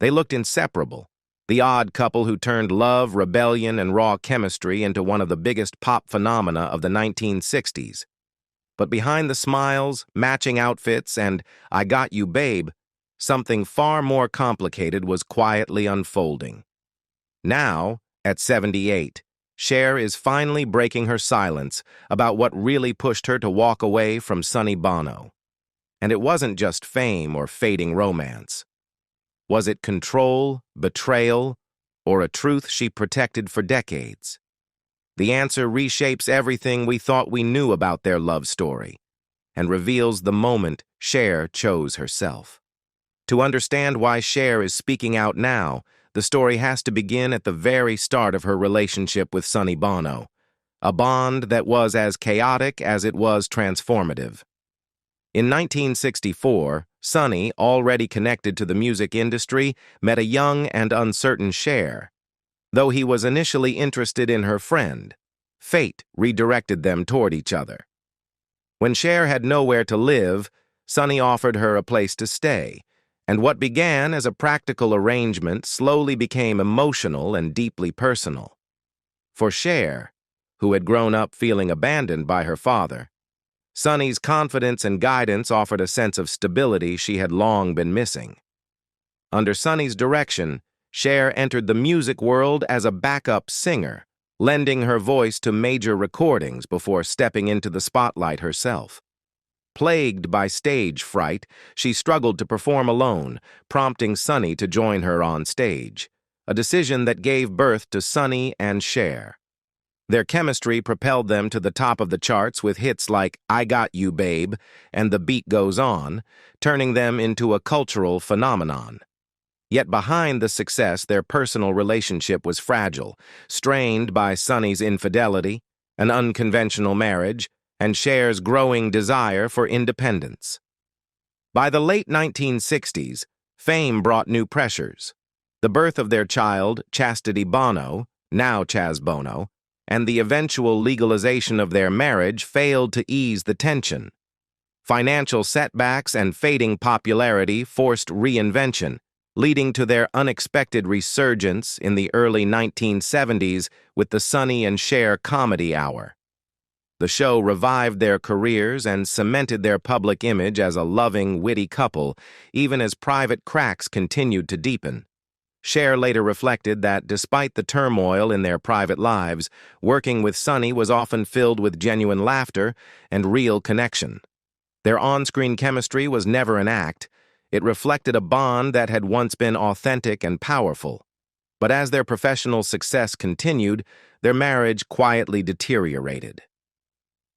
They looked inseparable, the odd couple who turned love, rebellion, and raw chemistry into one of the biggest pop phenomena of the 1960s. But behind the smiles, matching outfits, and "I got you, babe," something far more complicated was quietly unfolding. Now, at 78, Cher is finally breaking her silence about what really pushed her to walk away from Sonny Bono. And it wasn't just fame or fading romance. Was it control, betrayal, or a truth she protected for decades? The answer reshapes everything we thought we knew about their love story and reveals the moment Cher chose herself. To understand why Cher is speaking out now, the story has to begin at the very start of her relationship with Sonny Bono, a bond that was as chaotic as it was transformative. In 1964, Sonny, already connected to the music industry, met a young and uncertain Cher. Though he was initially interested in her friend, fate redirected them toward each other. When Cher had nowhere to live, Sonny offered her a place to stay, and what began as a practical arrangement slowly became emotional and deeply personal. For Cher, who had grown up feeling abandoned by her father, Sonny's confidence and guidance offered a sense of stability she had long been missing. Under Sonny's direction, Cher entered the music world as a backup singer, lending her voice to major recordings before stepping into the spotlight herself. Plagued by stage fright, she struggled to perform alone, prompting Sonny to join her on stage, a decision that gave birth to Sonny and Cher. Their chemistry propelled them to the top of the charts with hits like "I Got You, Babe" and "The Beat Goes On," turning them into a cultural phenomenon. Yet behind the success, their personal relationship was fragile, strained by Sonny's infidelity, an unconventional marriage, and Cher's growing desire for independence. By the late 1960s, fame brought new pressures. The birth of their child, Chastity Bono, now Chaz Bono, and the eventual legalization of their marriage failed to ease the tension. Financial setbacks and fading popularity forced reinvention, leading to their unexpected resurgence in the early 1970s with the Sonny and Cher Comedy Hour. The show revived their careers and cemented their public image as a loving, witty couple, even as private cracks continued to deepen. Cher later reflected that despite the turmoil in their private lives, working with Sonny was often filled with genuine laughter and real connection. Their on-screen chemistry was never an act. It reflected a bond that had once been authentic and powerful. But as their professional success continued, their marriage quietly deteriorated.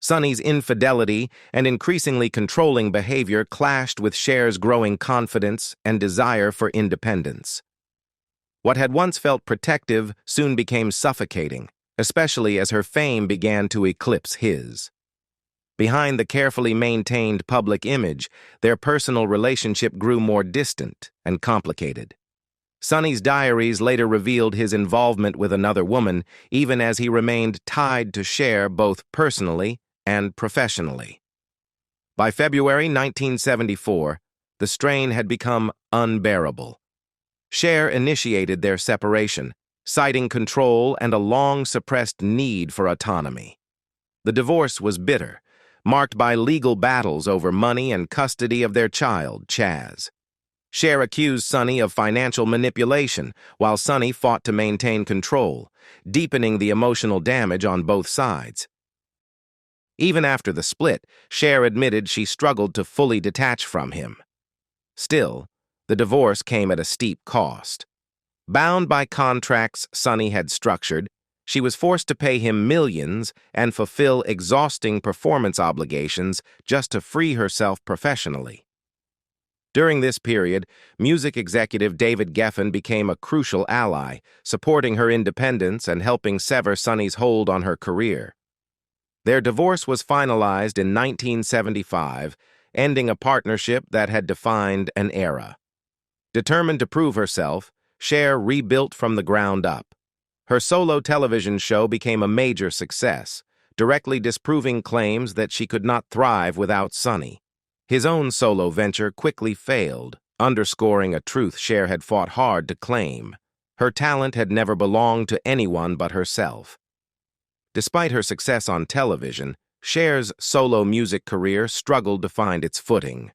Sonny's infidelity and increasingly controlling behavior clashed with Cher's growing confidence and desire for independence. What had once felt protective soon became suffocating, especially as her fame began to eclipse his. Behind the carefully maintained public image, their personal relationship grew more distant and complicated. Sonny's diaries later revealed his involvement with another woman, even as he remained tied to Cher both personally and professionally. By February 1974, the strain had become unbearable. Cher initiated their separation, citing control and a long-suppressed need for autonomy. The divorce was bitter, marked by legal battles over money and custody of their child, Chaz. Cher accused Sonny of financial manipulation, while Sonny fought to maintain control, deepening the emotional damage on both sides. Even after the split, Cher admitted she struggled to fully detach from him. Still, the divorce came at a steep cost. Bound by contracts Sonny had structured, she was forced to pay him millions and fulfill exhausting performance obligations just to free herself professionally. During this period, music executive David Geffen became a crucial ally, supporting her independence and helping sever Sonny's hold on her career. Their divorce was finalized in 1975, ending a partnership that had defined an era. Determined to prove herself, Cher rebuilt from the ground up. Her solo television show became a major success, directly disproving claims that she could not thrive without Sonny. His own solo venture quickly failed, underscoring a truth Cher had fought hard to claim. Her talent had never belonged to anyone but herself. Despite her success on television, Cher's solo music career struggled to find its footing.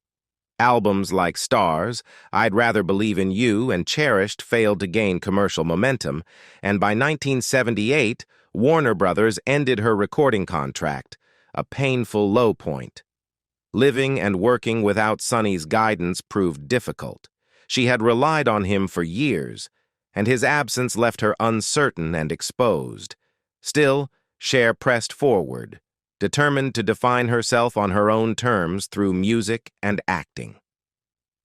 Albums like Stars, I'd Rather Believe in You, and Cherished failed to gain commercial momentum, and by 1978, Warner Brothers ended her recording contract, a painful low point. Living and working without Sonny's guidance proved difficult. She had relied on him for years, and his absence left her uncertain and exposed. Still, Cher pressed forward, determined to define herself on her own terms through music and acting.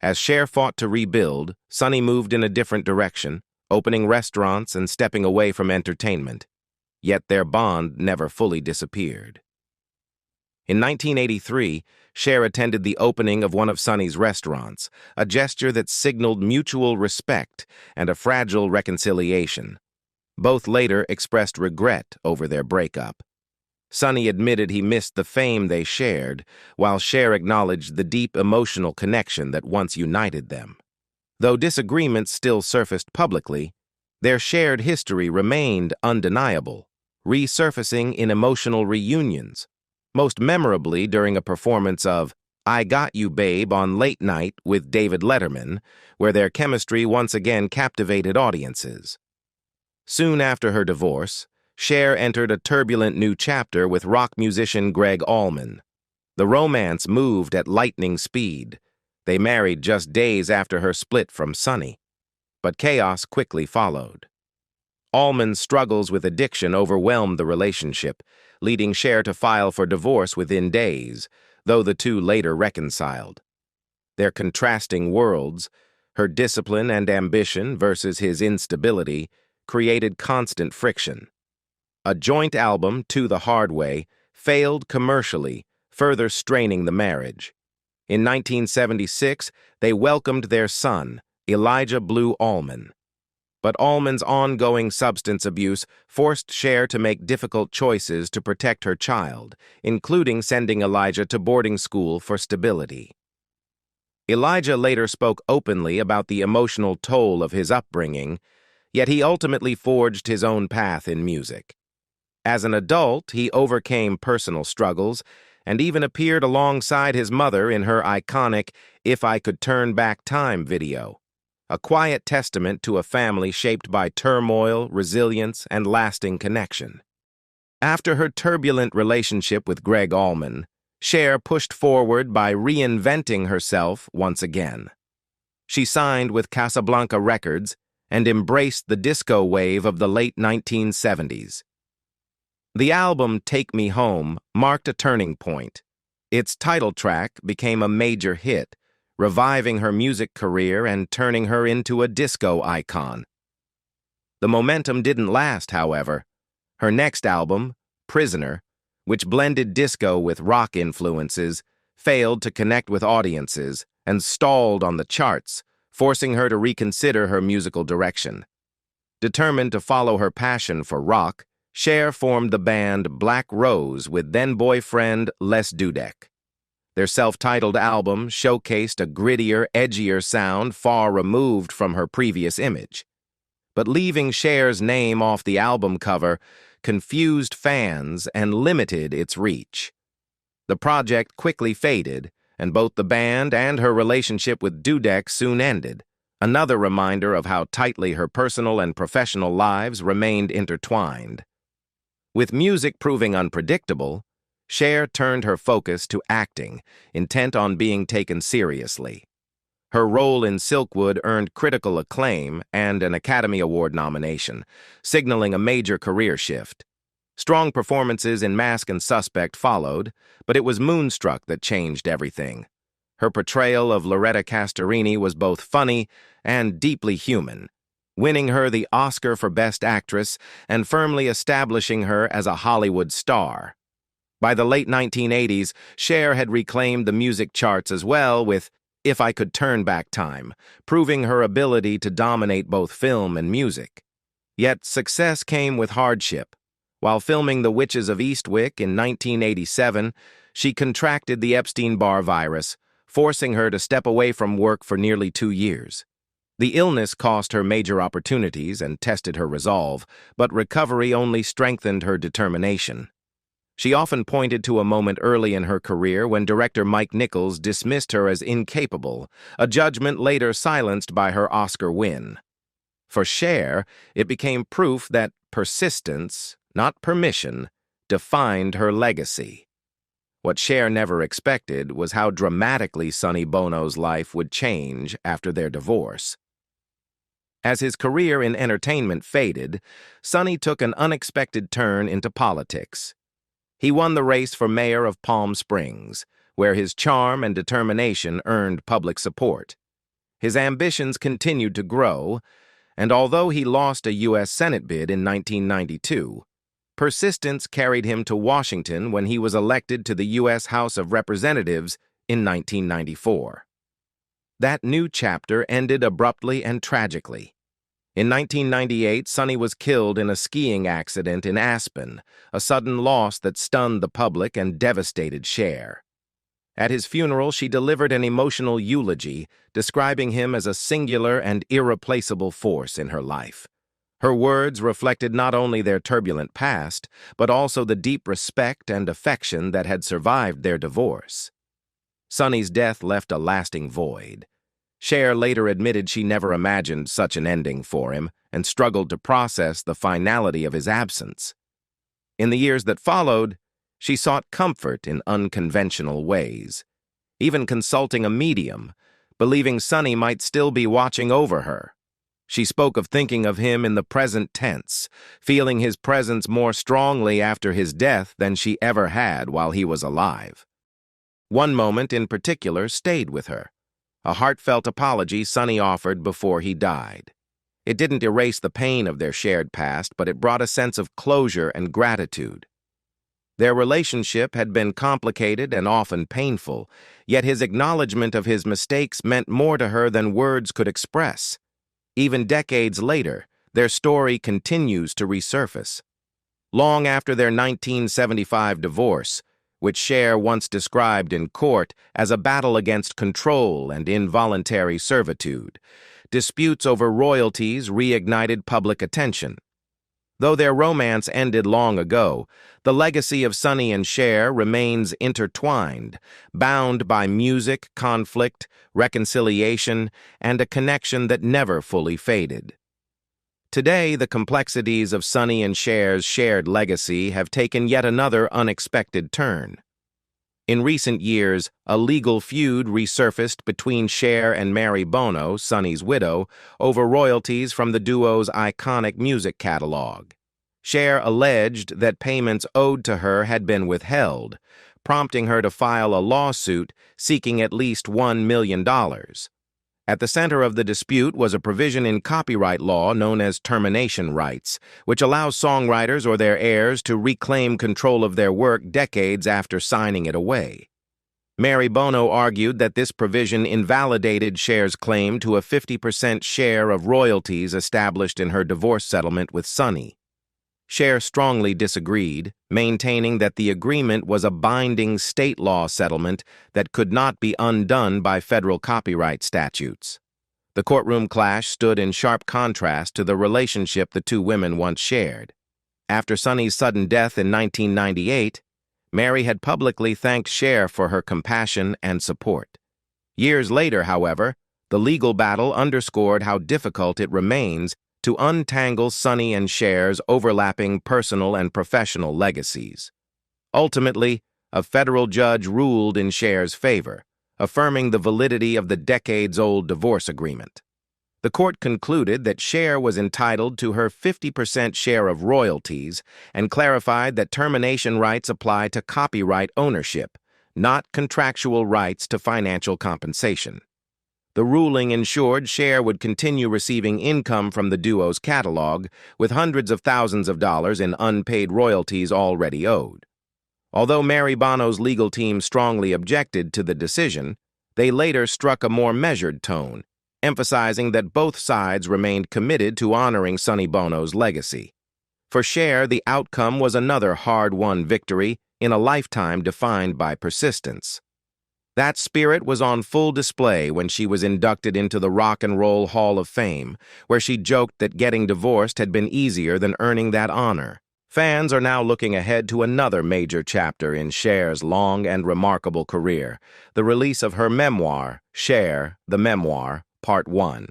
As Cher fought to rebuild, Sonny moved in a different direction, opening restaurants and stepping away from entertainment. Yet their bond never fully disappeared. In 1983, Cher attended the opening of one of Sonny's restaurants, a gesture that signaled mutual respect and a fragile reconciliation. Both later expressed regret over their breakup. Sonny admitted he missed the fame they shared, while Cher acknowledged the deep emotional connection that once united them. Though disagreements still surfaced publicly, their shared history remained undeniable, resurfacing in emotional reunions, most memorably during a performance of I Got You, Babe on Late Night with David Letterman, where their chemistry once again captivated audiences. Soon after her divorce, Cher entered a turbulent new chapter with rock musician Gregg Allman. The romance moved at lightning speed. They married just days after her split from Sonny. But chaos quickly followed. Allman's struggles with addiction overwhelmed the relationship, leading Cher to file for divorce within days, though the two later reconciled. Their contrasting worlds, her discipline and ambition versus his instability, created constant friction. A joint album, To the Hard Way, failed commercially, further straining the marriage. In 1976, they welcomed their son, Elijah Blue Allman. But Allman's ongoing substance abuse forced Cher to make difficult choices to protect her child, including sending Elijah to boarding school for stability. Elijah later spoke openly about the emotional toll of his upbringing, yet he ultimately forged his own path in music. As an adult, he overcame personal struggles and even appeared alongside his mother in her iconic If I Could Turn Back Time video, a quiet testament to a family shaped by turmoil, resilience, and lasting connection. After her turbulent relationship with Gregg Allman, Cher pushed forward by reinventing herself once again. She signed with Casablanca Records and embraced the disco wave of the late 1970s. The album Take Me Home marked a turning point. Its title track became a major hit, reviving her music career and turning her into a disco icon. The momentum didn't last, however. Her next album, Prisoner, which blended disco with rock influences, failed to connect with audiences and stalled on the charts, forcing her to reconsider her musical direction. Determined to follow her passion for rock, Cher formed the band Black Rose with then-boyfriend Les Dudek. Their self-titled album showcased a grittier, edgier sound far removed from her previous image. But leaving Cher's name off the album cover confused fans and limited its reach. The project quickly faded, and both the band and her relationship with Dudek soon ended, another reminder of how tightly her personal and professional lives remained intertwined. With music proving unpredictable, Cher turned her focus to acting, intent on being taken seriously. Her role in Silkwood earned critical acclaim and an Academy Award nomination, signaling a major career shift. Strong performances in Mask and Suspect followed, but it was Moonstruck that changed everything. Her portrayal of Loretta Castorini was both funny and deeply human, winning her the Oscar for Best Actress and firmly establishing her as a Hollywood star. By the late 1980s, Cher had reclaimed the music charts as well with If I Could Turn Back Time, proving her ability to dominate both film and music. Yet success came with hardship. While filming The Witches of Eastwick in 1987, she contracted the Epstein-Barr virus, forcing her to step away from work for nearly 2 years. The illness cost her major opportunities and tested her resolve, but recovery only strengthened her determination. She often pointed to a moment early in her career when director Mike Nichols dismissed her as incapable, a judgment later silenced by her Oscar win. For Cher, it became proof that persistence, not permission, defined her legacy. What Cher never expected was how dramatically Sonny Bono's life would change after their divorce. As his career in entertainment faded, Sonny took an unexpected turn into politics. He won the race for mayor of Palm Springs, where his charm and determination earned public support. His ambitions continued to grow, and although he lost a U.S. Senate bid in 1992, persistence carried him to Washington when he was elected to the U.S. House of Representatives in 1994. That new chapter ended abruptly and tragically. In 1998, Sonny was killed in a skiing accident in Aspen, a sudden loss that stunned the public and devastated Cher. At his funeral, she delivered an emotional eulogy, describing him as a singular and irreplaceable force in her life. Her words reflected not only their turbulent past, but also the deep respect and affection that had survived their divorce. Sonny's death left a lasting void. Cher later admitted she never imagined such an ending for him and struggled to process the finality of his absence. In the years that followed, she sought comfort in unconventional ways, even consulting a medium, believing Sonny might still be watching over her. She spoke of thinking of him in the present tense, feeling his presence more strongly after his death than she ever had while he was alive. One moment in particular stayed with her. A heartfelt apology Sonny offered before he died. It didn't erase the pain of their shared past, but it brought a sense of closure and gratitude. Their relationship had been complicated and often painful, yet his acknowledgement of his mistakes meant more to her than words could express. Even decades later, their story continues to resurface. Long after their 1975 divorce, which Cher once described in court as a battle against control and involuntary servitude, disputes over royalties reignited public attention. Though their romance ended long ago, the legacy of Sonny and Cher remains intertwined, bound by music, conflict, reconciliation, and a connection that never fully faded. Today, the complexities of Sonny and Cher's shared legacy have taken yet another unexpected turn. In recent years, a legal feud resurfaced between Cher and Mary Bono, Sonny's widow, over royalties from the duo's iconic music catalog. Cher alleged that payments owed to her had been withheld, prompting her to file a lawsuit seeking at least $1 million. At the center of the dispute was a provision in copyright law known as termination rights, which allows songwriters or their heirs to reclaim control of their work decades after signing it away. Mary Bono argued that this provision invalidated Cher's claim to a 50% share of royalties established in her divorce settlement with Sonny. Cher strongly disagreed, maintaining that the agreement was a binding state law settlement that could not be undone by federal copyright statutes. The courtroom clash stood in sharp contrast to the relationship the two women once shared. After Sonny's sudden death in 1998, Mary had publicly thanked Cher for her compassion and support. Years later, however, the legal battle underscored how difficult it remains to untangle Sonny and Cher's overlapping personal and professional legacies. Ultimately, a federal judge ruled in Cher's favor, affirming the validity of the decades-old divorce agreement. The court concluded that Cher was entitled to her 50% share of royalties and clarified that termination rights apply to copyright ownership, not contractual rights to financial compensation. The ruling ensured Cher would continue receiving income from the duo's catalog, with hundreds of thousands of dollars in unpaid royalties already owed. Although Mary Bono's legal team strongly objected to the decision, they later struck a more measured tone, emphasizing that both sides remained committed to honoring Sonny Bono's legacy. For Cher, the outcome was another hard-won victory in a lifetime defined by persistence. That spirit was on full display when she was inducted into the Rock and Roll Hall of Fame, where she joked that getting divorced had been easier than earning that honor. Fans are now looking ahead to another major chapter in Cher's long and remarkable career, the release of her memoir, Cher, the Memoir, Part 1.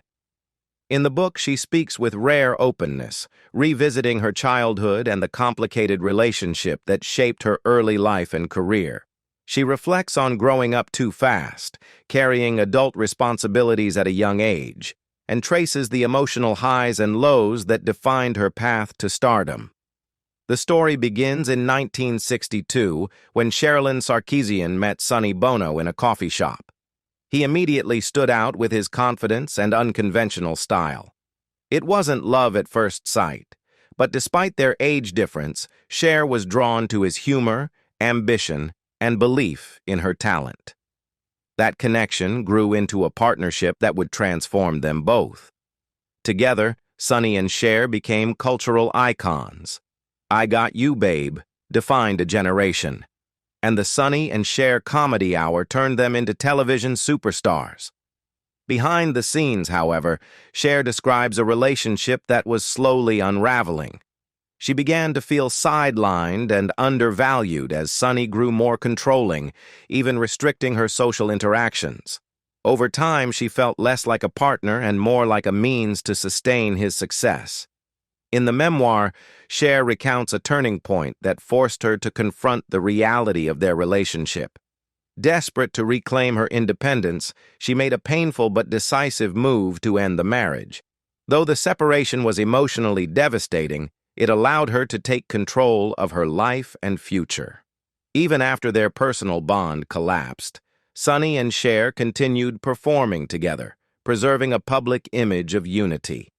In the book, she speaks with rare openness, revisiting her childhood and the complicated relationship that shaped her early life and career. She reflects on growing up too fast, carrying adult responsibilities at a young age, and traces the emotional highs and lows that defined her path to stardom. The story begins in 1962 when Sherilyn Sarkisian met Sonny Bono in a coffee shop. He immediately stood out with his confidence and unconventional style. It wasn't love at first sight, but despite their age difference, Cher was drawn to his humor, ambition, and belief in her talent. That connection grew into a partnership that would transform them both. Together, Sonny and Cher became cultural icons. I Got You, Babe defined a generation, and the Sonny and Cher comedy hour turned them into television superstars. Behind the scenes, however, Cher describes a relationship that was slowly unraveling. She began to feel sidelined and undervalued as Sonny grew more controlling, even restricting her social interactions. Over time, she felt less like a partner and more like a means to sustain his success. In the memoir, Cher recounts a turning point that forced her to confront the reality of their relationship. Desperate to reclaim her independence, she made a painful but decisive move to end the marriage. Though the separation was emotionally devastating, it allowed her to take control of her life and future. Even after their personal bond collapsed, Sonny and Cher continued performing together, preserving a public image of unity.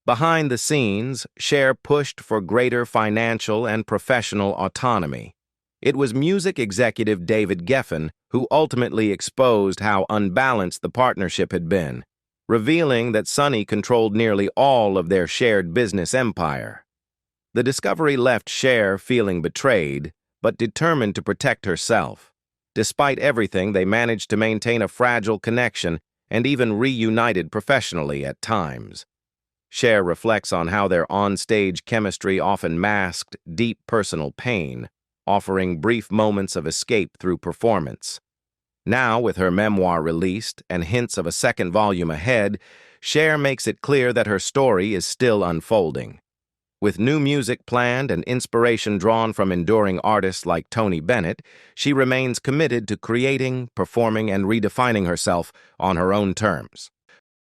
Behind the scenes, Cher pushed for greater financial and professional autonomy. It was music executive David Geffen who ultimately exposed how unbalanced the partnership had been, revealing that Sonny controlled nearly all of their shared business empire. The discovery left Cher feeling betrayed, but determined to protect herself. Despite everything, they managed to maintain a fragile connection and even reunited professionally at times. Cher reflects on how their on-stage chemistry often masked deep personal pain, offering brief moments of escape through performance. Now, with her memoir released and hints of a second volume ahead, Cher makes it clear that her story is still unfolding. With new music planned and inspiration drawn from enduring artists like Tony Bennett, she remains committed to creating, performing, and redefining herself on her own terms.